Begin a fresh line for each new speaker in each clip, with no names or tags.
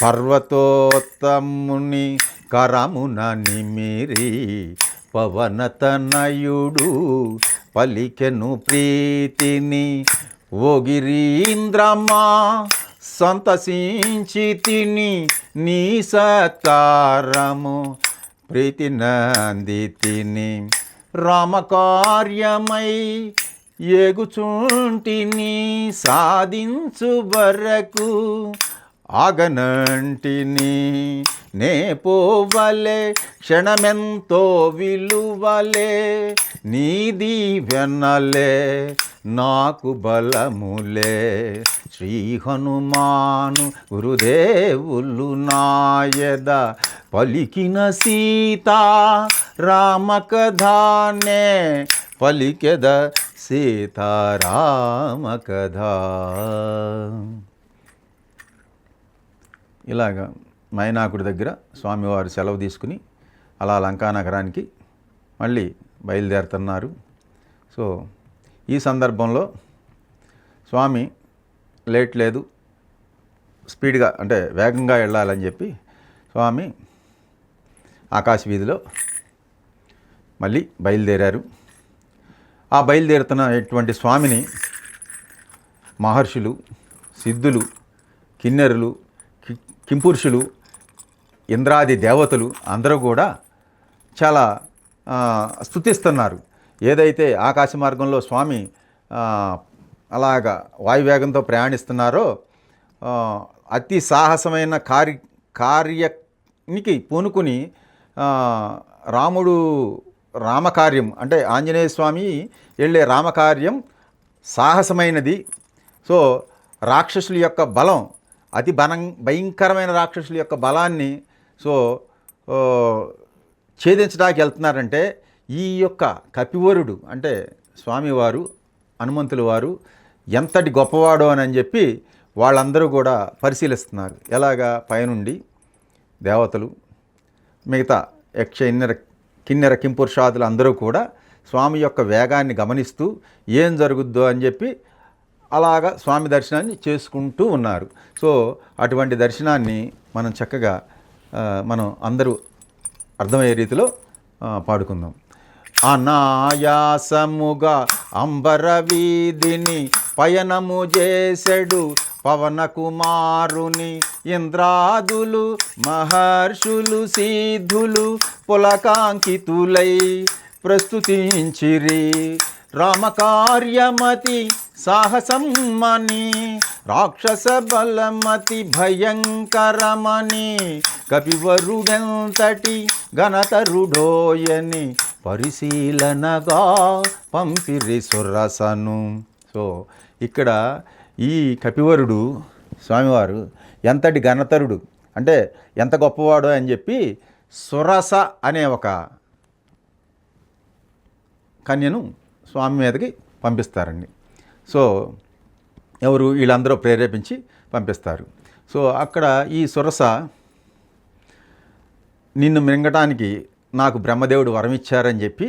పర్వతోత్తముని కరమున నిమిరి పవనతనయుడు పలికెను ప్రీతిని. ఓ గిరీంద్రమా సంతసించి తిని నీ సత్కారము ప్రీతి నంది తిని. రామకార్యమై ఏగుచుంటిని సాధించు వరకు ఆగనంటిని. నే పోవలే క్షణమెంతో విలువలే నీ దీవెనలే నాకు బలములే. శ్రీ హనుమాను గురుదేవులు నాయద పలికిన సీతా రామకథానే పలికెద సీతారామ కథ. ఇలాగా మైనాకుడి దగ్గర స్వామివారు సెలవు తీసుకుని అలా లంకానగరానికి మళ్ళీ బయలుదేరుతున్నారు. సో ఈ సందర్భంలో స్వామి లేట్ లేదు, స్పీడ్గా అంటే వేగంగా వెళ్ళాలని చెప్పి స్వామి ఆకాశ వీధిలో మళ్ళీ బయలుదేరారు. ఆ బయలుదేరుతున్నటువంటి స్వామిని మహర్షులు, సిద్ధులు, కిన్నెరులు, కింపురుషులు, ఇంద్రాది దేవతలు అందరూ కూడా చాలా స్తుతిస్తున్నారు. ఏదైతే ఆకాశ మార్గంలో స్వామి అలాగా వాయువేగంతో ప్రయాణిస్తున్నారో అతి సాహసమైన కార్యానికి పూనుకుని రామకార్యం అంటే ఆంజనేయ స్వామి వెళ్ళే రామకార్యం సాహసమైనది. సో రాక్షసుల యొక్క బలం అతి భయంకరమైన రాక్షసుల యొక్క బలాన్ని ఛేదించడానికి వెళ్తున్నారంటే ఈ యొక్క కపివరుడు అంటే స్వామివారు హనుమంతుల వారు ఎంతటి గొప్పవాడో అని చెప్పి వాళ్ళందరూ కూడా పరిశీలిస్తున్నారు. ఎలాగా పైనుండి దేవతలు, మిగతా యక్ష కిన్నెర కింపురుషాదులు అందరూ కూడా స్వామి యొక్క వేగాన్ని గమనిస్తూ ఏం జరుగుద్దో అని చెప్పి అలాగా స్వామి దర్శనాన్ని చేసుకుంటూ ఉన్నారు. సో అటువంటి దర్శనాన్ని మనం చక్కగా మనం అందరూ అర్థమయ్యే రీతిలో పాడుకుందాం. అనాయాసముగా అంబర వీధిని పయనము చేసెడు పవన కుమారుని ఇంద్రాదులు మహర్షులు సిద్ధులు పులకాంకితులై ప్రస్తుతించిరి. రామకార్యమతి సాహసమని రాక్షస బలమతి భయంకరమని కపివరుడెంతటి ఘనతరుడోయని పరిశీలనగా పంపిరి సురసను. సో ఇక్కడ ఈ కపివరుడు స్వామివారు ఎంతటి ఘనతరుడు అంటే ఎంత గొప్పవాడో అని చెప్పి సురస అనే ఒక కన్యను స్వామి మీదకి పంపిస్తారండి. సో ఎవరు వీళ్ళందరూ ప్రేరేపించి పంపిస్తారు. సో అక్కడ ఈ సురస నిన్ను మింగటానికి నాకు బ్రహ్మదేవుడు వరం ఇచ్చారని చెప్పి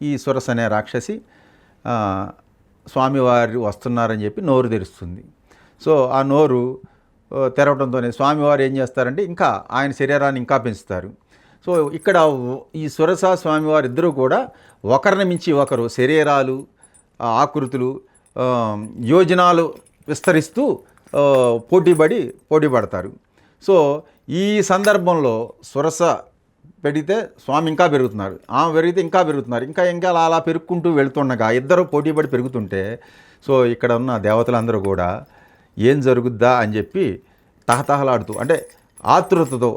ఈ సురస అనే రాక్షసి స్వామివారు వస్తున్నారని చెప్పి నోరు తెరుస్తుంది. సో ఆ నోరు తెరవడంతోనే స్వామివారు ఏం చేస్తారంటే ఇంకా ఆయన శరీరాన్ని ఇంకా పెంచుతారు. సో ఇక్కడ ఈ సురస స్వామివారు ఇద్దరూ కూడా ఒకరిని మించి ఒకరు శరీరాలు, ఆకృతులు, యోజనాలు విస్తరిస్తూ పోటీ పడతారు. సో ఈ సందర్భంలో సురస పెడితే స్వామి ఇంకా పెరుగుతున్నారు, ఆమె పెరిగితే ఇంకా పెరుగుతున్నారు, ఇంకా అలా పెరుగుకుంటూ వెళుతుండగా ఇద్దరు పోటీపడి పెరుగుతుంటే సో ఇక్కడ ఉన్న దేవతలందరూ కూడా ఏం జరుగుద్దా అని చెప్పి తహతహలాడుతూ అంటే ఆతృతతో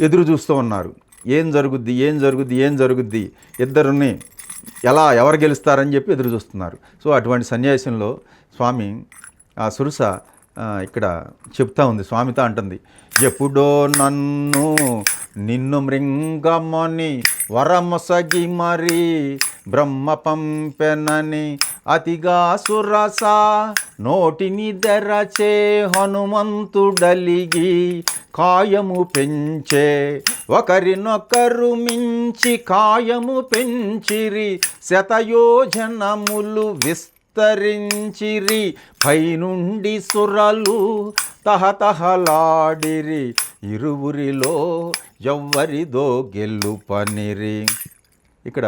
ఎదురు చూస్తూ ఉన్నారు. ఏం జరుగుద్ది ఇద్దరిని ఎవరు గెలుస్తారని చెప్పి ఎదురు చూస్తున్నారు. సో అటువంటి సన్యాసంలో స్వామి ఆ సురస ఇక్కడ చెప్తా ఉంది, స్వామితో అంటుంది, ఎప్పుడో నిన్ను మృంగమని వరమొసగి మరి బ్రహ్మ పంపెనని అతిగా సురస నోటిని తెరచే హనుమంతుడలిగి కాయము పెంచే ఒకరినొకరు మించి కాయము పెంచిరి శతయోజనములు విస్తరించిరి పైనుండి సురలు తహతహలాడిరి ఇరువురిలో ఎవ్వరిదో గెలుపనిరి. ఇక్కడ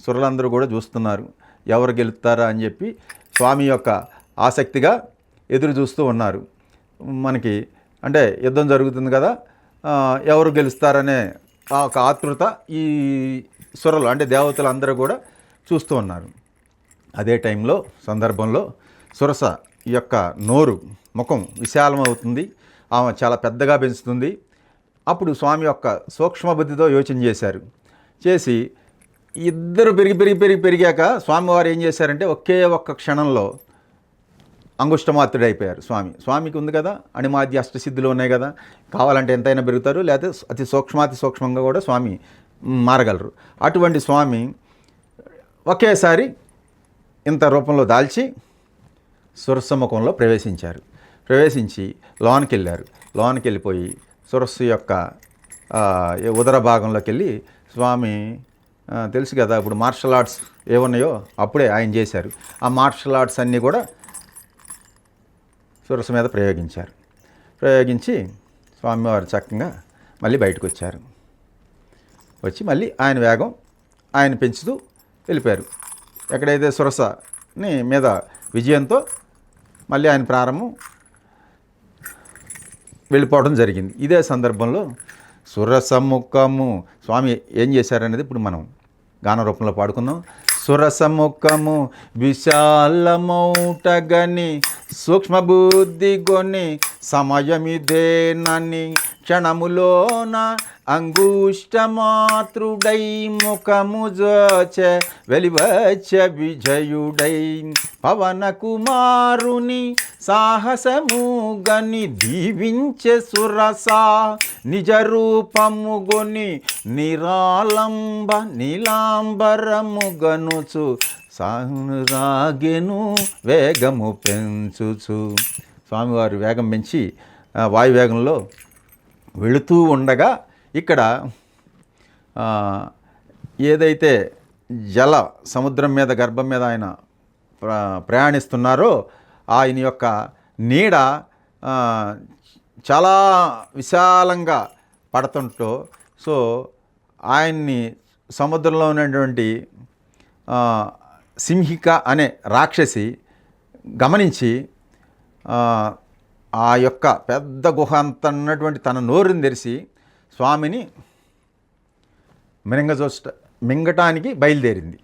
సురలందరూ కూడా చూస్తున్నారు ఎవరు గెలుస్తారా అని చెప్పి స్వామి యొక్క ఆసక్తిగా ఎదురు చూస్తూ ఉన్నారు. మనకి అంటే యుద్ధం జరుగుతుంది కదా, ఎవరు గెలుస్తారనే ఒక ఆతృత ఈ సురలు అంటే దేవతలు అందరూ కూడా చూస్తూ ఉన్నారు. అదే టైంలో సందర్భంలో సురస యొక్క నోరు ముఖం విశాలమవుతుంది, ఆమె చాలా పెద్దగా పెంచుతుంది. అప్పుడు స్వామి యొక్క సూక్ష్మ బుద్ధితో యోచన చేశారు. చేసి ఇద్దరు పెరిగాక స్వామివారు ఏం చేశారంటే ఒకే ఒక్క క్షణంలో అంగుష్టమాత్రుడైపోయారు. స్వామికి ఉంది కదా అణిమాద్య అష్టసిద్ధులు ఉన్నాయి కదా, కావాలంటే ఎంతైనా పెరుగుతారు, లేకపోతే అతి సూక్ష్మంగా కూడా స్వామి మారగలరు. అటువంటి స్వామి ఒకేసారి ఇంత రూపంలో దాల్చి సురసముఖంలో ప్రవేశించి లోనికి వెళ్ళిపోయి సురస్సు యొక్క ఉదర భాగంలోకి వెళ్ళి స్వామి తెలుసు కదా ఇప్పుడు మార్షల్ ఆర్ట్స్ ఏమున్నాయో అప్పుడే ఆయన చేశారు. ఆ మార్షల్ ఆర్ట్స్ అన్నీ కూడా సురస మీద ప్రయోగించి స్వామివారు చక్కగా మళ్ళీ బయటకు వచ్చి మళ్ళీ ఆయన వేగం ఆయన పెంచుతూ వెళ్ళిపోయారు. ఎక్కడైతే సురసని మీద విజయంతో మళ్ళీ ఆయన ప్రారంభం వెళ్ళిపోవడం జరిగింది. ఇదే సందర్భంలో సురసముఖము స్వామి ఏం చేశారనేది ఇప్పుడు మనం గాన రూపంలో పాడుకుందాం. సురసముఖము విశాలమౌటగని సూక్ష్మబుద్ధి గొని సమయమిదేనని క్షణములోన అంగుష్టమాతృడై ముఖము జోచె వెలివచ్చ విజయుడై పవన కుమారుని సాహసము గని దీవించె సురస నిజ రూపము గొని నిరాలంబ నీలాంబరము గనుచు సాగెను వేగము పెంచుచు. స్వామివారి వేగం పెంచి వాయువేగంలో వెళుతూ ఉండగా ఇక్కడ ఏదైతే సముద్రం మీద గర్భం మీద ఆయన ప్రయాణిస్తున్నారో ఆయన యొక్క నీడ చాలా విశాలంగా పడుతుంటో సో ఆయన్ని సముద్రంలో ఉన్నటువంటి సింహిక అనే రాక్షసి గమనించి ఆ యొక్క పెద్ద గుహ అంత ఉన్నటువంటి తన నోరుని తెరిచి స్వామిని మింగటానికి బయలుదేరింది.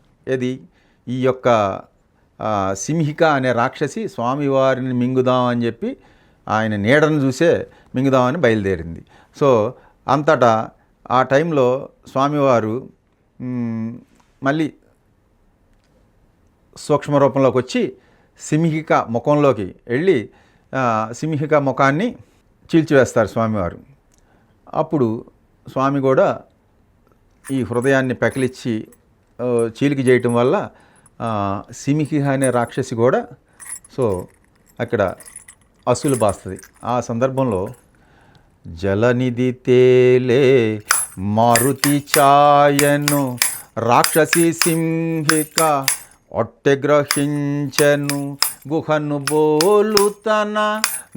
ఈ యొక్క సింహిక అనే రాక్షసి స్వామివారిని మింగుదామని చెప్పి ఆయన నీడను చూసే మింగుదామని బయలుదేరింది. సో అంతటా ఆ టైంలో స్వామివారు మళ్ళీ సూక్ష్మ రూపంలోకి వచ్చి సింహిక ముఖంలోకి వెళ్ళి సింహిక ముఖాన్ని చీల్చివేస్తారు స్వామివారు. అప్పుడు స్వామి కూడా ఈ హృదయాన్ని పెకిలిచ్చి చీలికి చేయటం వల్ల సింహిక అనే రాక్షసి కూడా సో అక్కడ అసులు బాస్తుంది. ఆ సందర్భంలో జలనిధి తేలే మారుతి ఛాయను రాక్షసి సింహిక ఒట్టె గ్రహించెను గుహను బోలు తన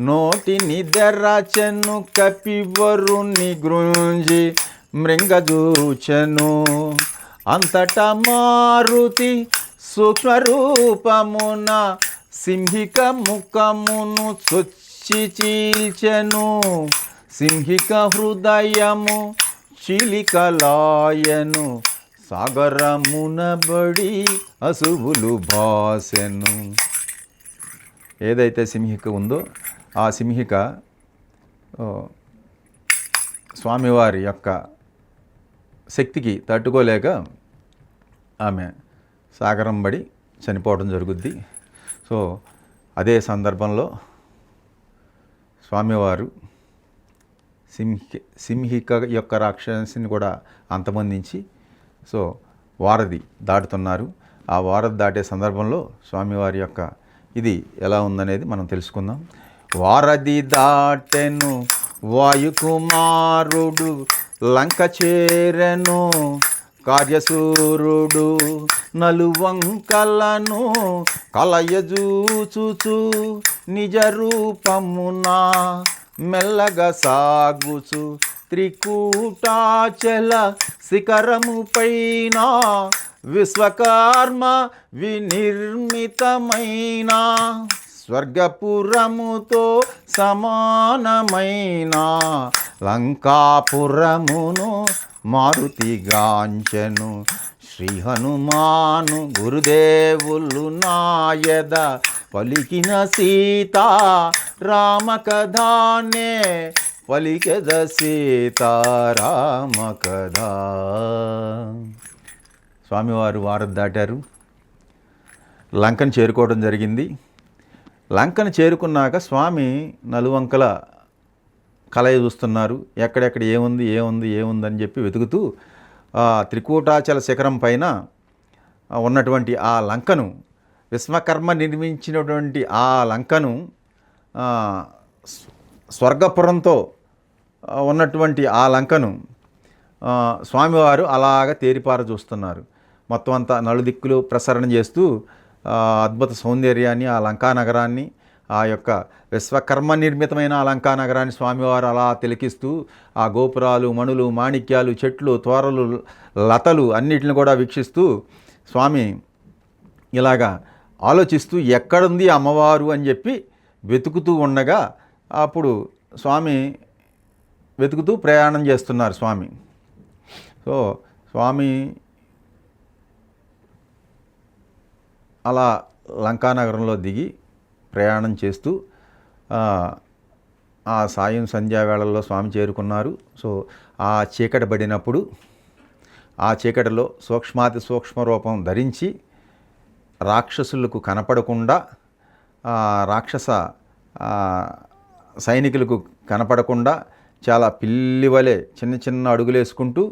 నోటిని దెరచెను కపివరుని గృంజి మృంగజూచెను అంతట మారుతి సూక్ష్మరూపమున సింహిక ముఖమును చొచ్చి చీల్చెను సింహిక హృదయము చిలికలాయను సాగరమునబడి అసువులు భాసెను. ఏదైతే సింహిక ఉందో ఆ సింహిక స్వామివారి యొక్క శక్తికి తట్టుకోలేక ఆమె సాగరం పడి చనిపోవడం జరుగుద్ది. సో అదే సందర్భంలో స్వామివారు సింహిక యొక్క రాక్షసిని కూడా అంతమొందించి సో వారధి దాటుతున్నారు. ఆ వారధి దాటే సందర్భంలో స్వామివారి యొక్క ఇది ఎలా ఉందనేది మనం తెలుసుకుందాం. వారధి దాటెను వాయుకుమారుడు లంక చేరెను కార్యసూరుడు నలువంకలను కలయజూచుచు నిజ రూపమున మెల్లగా సాగుచు త్రికూటాచల శిఖరము పైన విశ్వకర్మ వినిర్మితమైన స్వర్గపురముతో సమానమైన లంకాపురమును మారుతిగాంచెను శ్రీ హనుమాను గురుదేవులు నాయద పలికిన సీత రామ కథానే పలికెద సీతారామ కథ. స్వామివారు వారం దాటారు, లంకను చేరుకోవడం జరిగింది. లంకను చేరుకున్నాక స్వామి నలువంకల కలయి చూస్తున్నారు. ఎక్కడెక్కడ ఏముందని చెప్పి వెతుకుతూ త్రికూటాచల శిఖరం పైన ఉన్నటువంటి ఆ లంకను, విశ్వకర్మ నిర్మించినటువంటి ఆ లంకను, స్వర్గపురంతో ఉన్నటువంటి ఆ లంకను స్వామివారు అలాగ తేరిపార చూస్తున్నారు. మొత్తం అంతా నలుదిక్కులు ప్రసరణ చేస్తూ అద్భుత సౌందర్యాన్ని, ఆ లంకా నగరాన్ని, ఆ యొక్క విశ్వకర్మ నిర్మితమైన ఆ లంకా నగరాన్ని స్వామివారు అలా తిలకిస్తూ ఆ గోపురాలు, మణులు, మాణిక్యాలు, చెట్లు, తోరలు, లతలు అన్నిటిని కూడా వీక్షిస్తూ స్వామి ఇలాగా ఆలోచిస్తూ ఎక్కడుంది అమ్మవారు అని చెప్పి వెతుకుతూ ఉండగా అప్పుడు స్వామి వెతుకుతూ ప్రయాణం చేస్తున్నారు స్వామి. సో స్వామి అలా లంకానగరంలో దిగి ప్రయాణం చేస్తూ ఆ సాయం సంధ్యావేళల్లో స్వామి చేరుకున్నారు. సో ఆ చీకటి పడినప్పుడు ఆ చీకటిలో సూక్ష్మాతి సూక్ష్మ రూపం ధరించి రాక్షసులకు కనపడకుండా, రాక్షస సైనికులకు కనపడకుండా చాలా పిల్లివలే చిన్న చిన్న అడుగులేసుకుంటూ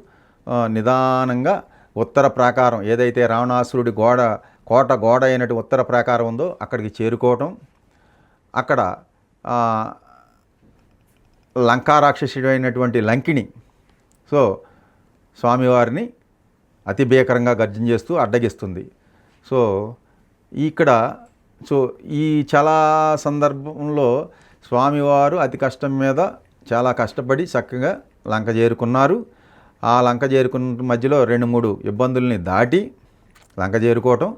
నిదానంగా ఉత్తర ప్రాకారం, ఏదైతే రావణాసురుడి కోట గోడ అయినట్టు ఉత్తర ప్రాకారం ఉందో అక్కడికి చేరుకోవటం, అక్కడ లంకా రాక్షసుడు అయినటువంటి లంకిణి సో స్వామివారిని అతి భీకరంగా గర్జన చేస్తూ అడ్డగిస్తుంది. సో ఇక్కడ ఈ చాలా సందర్భంలో స్వామివారు అతి కష్టం మీద చాలా కష్టపడి చక్కగా లంక చేరుకున్నారు. ఆ లంక చేరుకున్న మధ్యలో 2-3 ఇబ్బందుల్ని దాటి లంక చేరుకోవటం,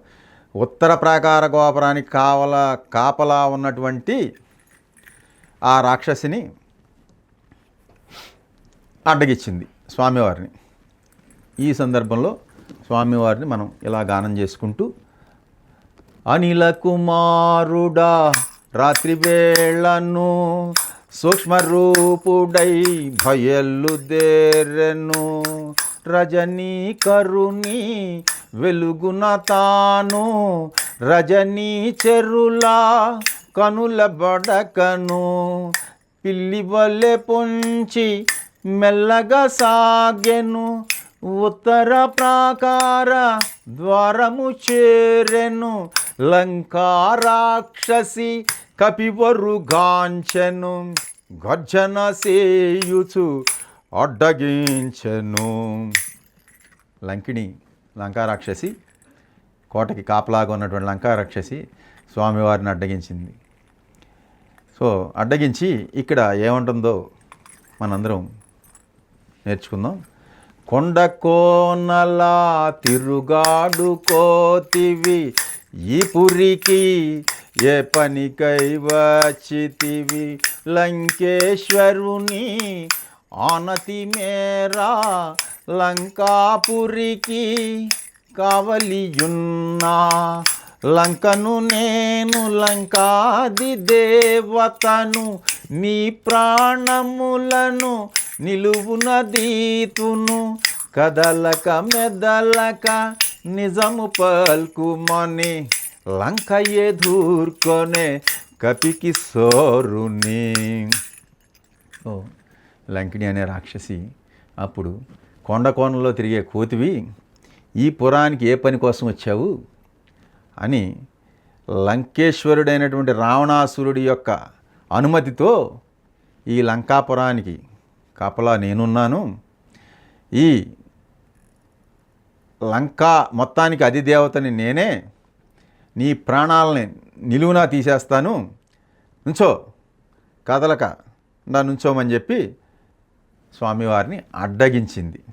ఉత్తర ప్రాకార గోపురానికి కాపలా ఉన్నటువంటి ఆ రాక్షసిని అడ్డగిచ్చింది స్వామివారిని. ఈ సందర్భంలో స్వామివారిని మనం ఇలా గానం చేసుకుంటూ అనిల కుమారుడా రాత్రి వేళను సూక్ష్మరూపుడై భయల్లుదేరెను రజనీ కరుణి వెలుగున తాను రజనీ చెరులా కనుల బడకను పిల్లి వలె పొంచి మెల్లగా సాగెను ఉత్తర ప్రాకార ద్వారము చేరెను లంకా రాక్షసి కపివరుగాంచెను గర్జన సేయుచు అడ్డగించెను. లంకిణి లంకా రాక్షసి, కోటకి కాపలాగా ఉన్నటువంటి లంకా రాక్షసి స్వామివారిని అడ్డగించింది. సో అడ్డగించి ఇక్కడ ఏముంటుందో మనందరం నేర్చుకుందాం. కొండ కోనలా తిరుగాడుకోతివి ఈ పురికి ఏ పనికై వచ్చితివి లంకేశ్వరుని ఆనతి మేరా లంకాపురికి కావలియున్నా లంకను నేను లంకాది దేవతను నీ ప్రాణములను నిలువున దీతును కదలక మెదలక నిజము పల్కుమని లంక ఎదుర్కొనే కపికి సోరుని. లంకిణి అనే రాక్షసి అప్పుడు కొండ కోణంలో తిరిగే కోతివి ఈ పురానికి ఏ పని కోసం వచ్చావు అని లంకేశ్వరుడైనటువంటి రావణాసురుడి యొక్క అనుమతితో ఈ లంకాపురానికి కాపలా నేనున్నాను, ఈ లంకా మొత్తానికి అధిదేవతని నేనే, నీ ప్రాణాలని నిలువునా తీసేస్తాను, నుంచో కదలక నా నుంచోమని చెప్పి స్వామివారిని అడ్డగించింది.